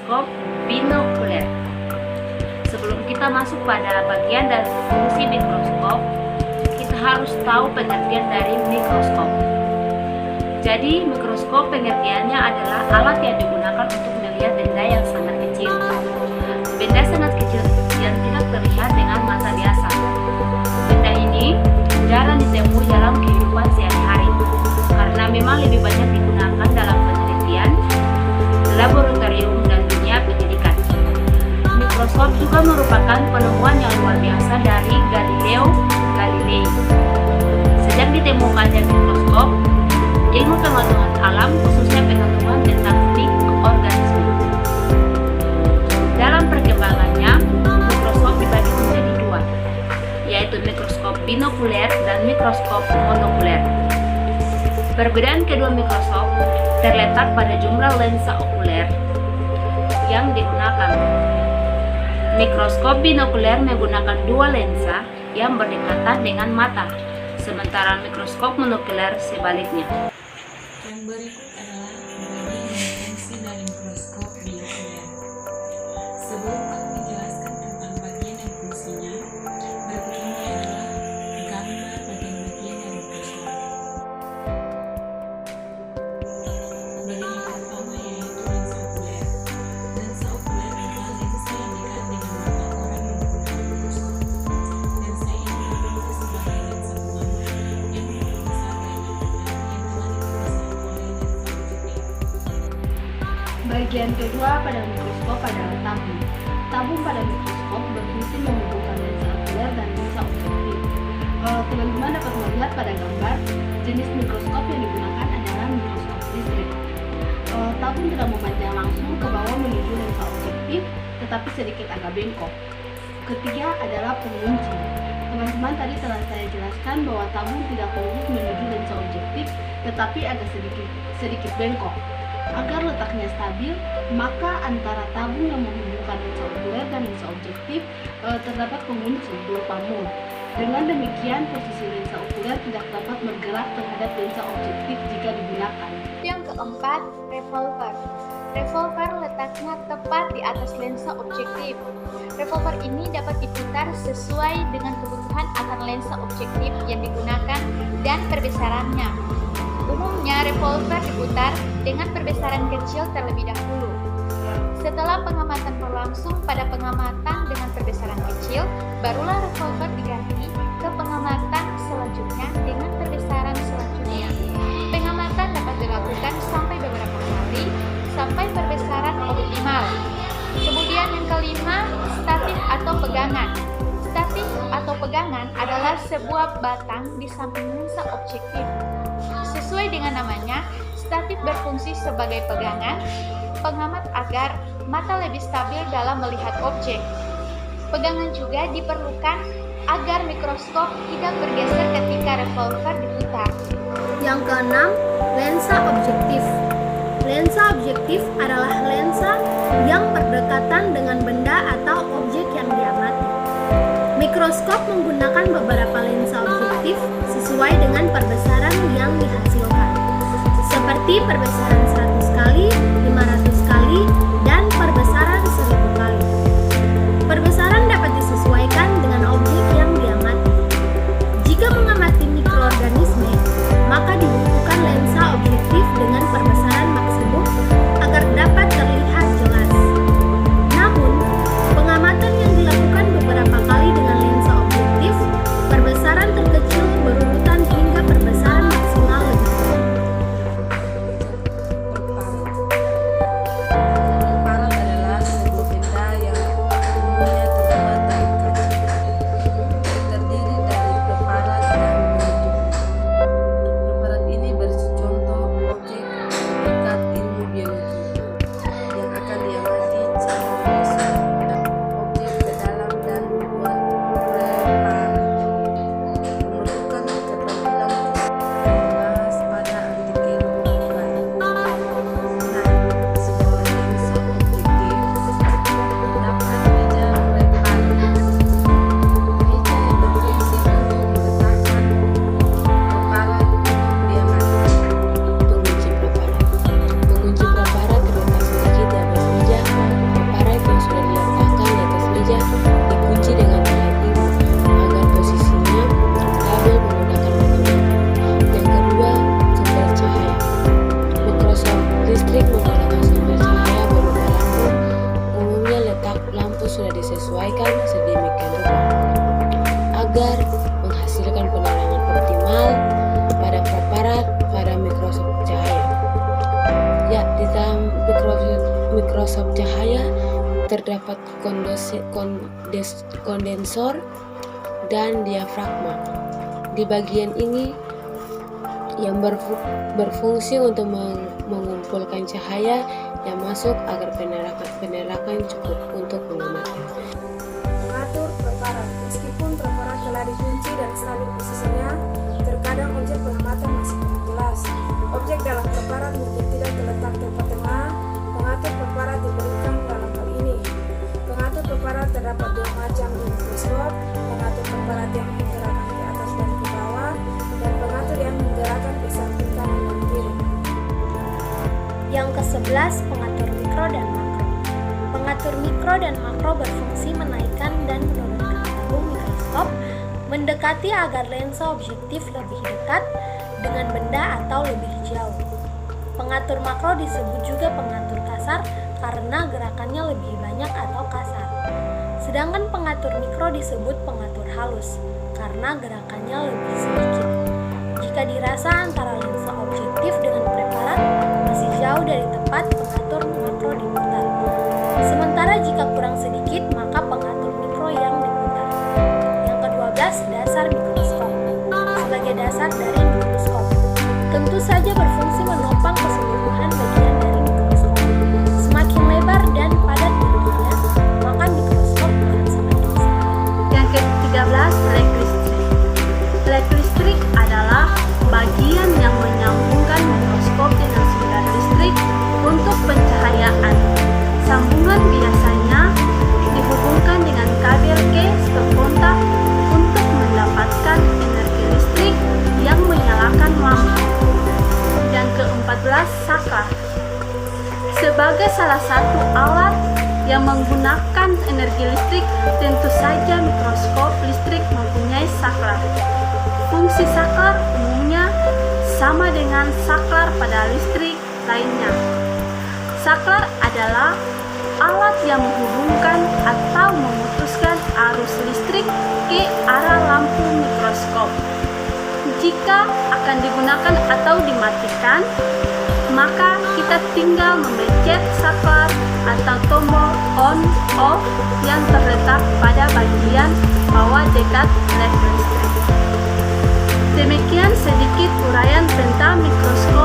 mikroskop binokuler. Sebelum kita masuk pada bagian dan fungsi mikroskop, kita harus tahu pengertian dari mikroskop. Jadi, mikroskop pengertiannya adalah alat yang digunakan untuk melihat benda yang sangat kecil. Benda sangat kecil yang tidak terlihat dengan mata biasa. Benda ini jarang ditemui dalam kehidupan sehari-hari, karena memang lebih banyak digunakan dalam penelitian, laboratorium, dan dunia pendidikan. Mikroskop juga merupakan penemuan yang luar biasa dari Galileo Galilei. Sejak ditemukannya mikroskop, ilmu pengetahuan alam, khususnya pengetahuan tentang mikroorganisme. Dalam perkembangannya, mikroskop dibagi menjadi dua, yaitu mikroskop binokuler dan mikroskop monokuler. Perbedaan kedua mikroskop terletak pada jumlah lensa okuler yang digunakan. Mikroskop binokuler menggunakan dua lensa yang berdekatan dengan mata, sementara mikroskop monokuler sebaliknya. Yang berikut adalah bagian dan fungsi dari mikroskop binokuler. Sebelum aku menjelaskan tentang bagian dan fungsinya, berikut ini adalah gambar bagian-bagian dari mikroskop. Bagian yang pertama yaitu lensa okuler. Lensa okuler adalah lensa yang dekat dengan mata orang yang menggunakan mikroskop. Lensa ini berfungsi sebagai lensa pengamat yang membesar banyak benda yang telah dipisahkan oleh lensa objektif. Bagian kedua pada mikroskop adalah tabung. Tabung pada mikroskop berfungsi menghubungkan lensa okuler dan lensa objektif. Teman-teman dapat melihat pada gambar, jenis mikroskop yang digunakan adalah mikroskop listrik. Tabung tidak memanjang langsung ke bawah menuju lensa objektif, tetapi sedikit agak bengkok. Ketiga adalah pengunci. Teman-teman tadi telah saya jelaskan bahwa tabung tidak fokus menuju lensa objektif, tetapi agak sedikit bengkok. Agar letaknya stabil, maka antara tabung yang menghubungkan lensa okuler dan lensa objektif terdapat pengunci berupa mode. Dengan demikian, posisi lensa okuler tidak dapat bergerak terhadap lensa objektif jika digunakan. Yang keempat, revolver. Revolver letaknya tepat di atas lensa objektif. Revolver ini dapat diputar sesuai dengan kebutuhan akan lensa objektif yang digunakan dan perbesarannya. Umumnya, revolver diputar dengan perbesaran kecil terlebih dahulu. Setelah pengamatan berlangsung pada pengamatan dengan perbesaran kecil, barulah revolver diganti ke pengamatan selanjutnya dengan perbesaran selanjutnya. Pengamatan dapat dilakukan sampai beberapa kali sampai perbesaran optimal. Kemudian yang kelima, statif atau pegangan. Statif atau pegangan adalah sebuah batang di samping lensa objektif. Sesuai dengan namanya, statif berfungsi sebagai pegangan pengamat agar mata lebih stabil dalam melihat objek. Pegangan juga diperlukan agar mikroskop tidak bergeser ketika revolver diputar. Yang keenam, lensa objektif. Lensa objektif adalah lensa yang berdekatan dengan benda atau objek yang diamati. Mikroskop menggunakan beberapa lensa objektif sesuai dengan perbesaran yang dihasilkan, seperti perbesaran 100 kali, 500 kali, dan perbesaran 1000 kali. Perbesaran dapat disesuaikan dengan objek yang diamati. Jika mengamati mikroorganisme, maka dibutuhkan lensa objektif dengan perbesaran maksimum agar dapat terlihat jelas. Namun, pengamatan yang dilakukan beberapa kali dengan lensa objektif, perbesaran terkecil berurutan hingga perbesaran maksimal lebih tinggi. mikroskop cahaya terdapat kondensor dan diafragma. Di bagian ini yang berfungsi untuk mengumpulkan cahaya yang masuk agar penerakan cukup untuk mengamati. Mengatur preparat. Meskipun preparat telah dikunci dan stabil posisinya, terkadang objek pengamatan masih belum jelas. Objek dalam preparat mungkin tidak terletak tepat tengah. Pengatur preparat diperlukan dalam hal ini. Pengatur preparat terdapat dua macam di mikroskop: pengatur preparat yang menggerakkan ke atas dan ke bawah, dan pengatur yang menggerakkan ke samping kanan dan kiri. Yang ke-11, pengatur mikro dan makro. Pengatur mikro dan makro berfungsi menaikkan dan menurunkan tabung mikroskop, mendekati agar lensa objektif lebih dekat dengan benda atau lebih jauh. Pengatur makro disebut juga pengatur kasar karena gerakannya lebih banyak atau kasar. Sedangkan pengatur mikro disebut pengatur halus karena gerakannya lebih sedikit. Jika dirasa antara lensa objektif dengan preparat masih jauh dari tempat, pengatur makro diputar. Sementara jika kurang sedikit, maka pengatur mikro yang diputar. Yang ke-12, dasar mikroskop. Sebagai dasar dari mikroskop, tentu saja berfungsi menopang keseluruhan bagian dari mikroskop. Semakin lebar dan padat bentuknya, maka mikroskop akan semakin sempit. Yang ke-13, flek listrik. Flek listrik adalah bagian yang menyambungkan mikroskop dengan sumber listrik untuk pencahayaan. Sambungan biasanya dihubungkan dengan kabel ke stop kontak untuk mendapatkan energi listrik yang menyalakan lampu. Yang ke-14, saklar. Sebagai salah satu alat yang menggunakan energi listrik, tentu saja mikroskop listrik mempunyai saklar. Fungsi saklar umumnya sama dengan saklar pada listrik lainnya. Saklar adalah alat yang menghubungkan atau memutuskan arus listrik ke arah lampu mikroskop. Jika akan digunakan atau dimatikan, maka kita tinggal memencet saklar atau tombol on off yang terletak pada bagian bawah dekat flek listrik. Demikian sedikit uraian tentang mikroskop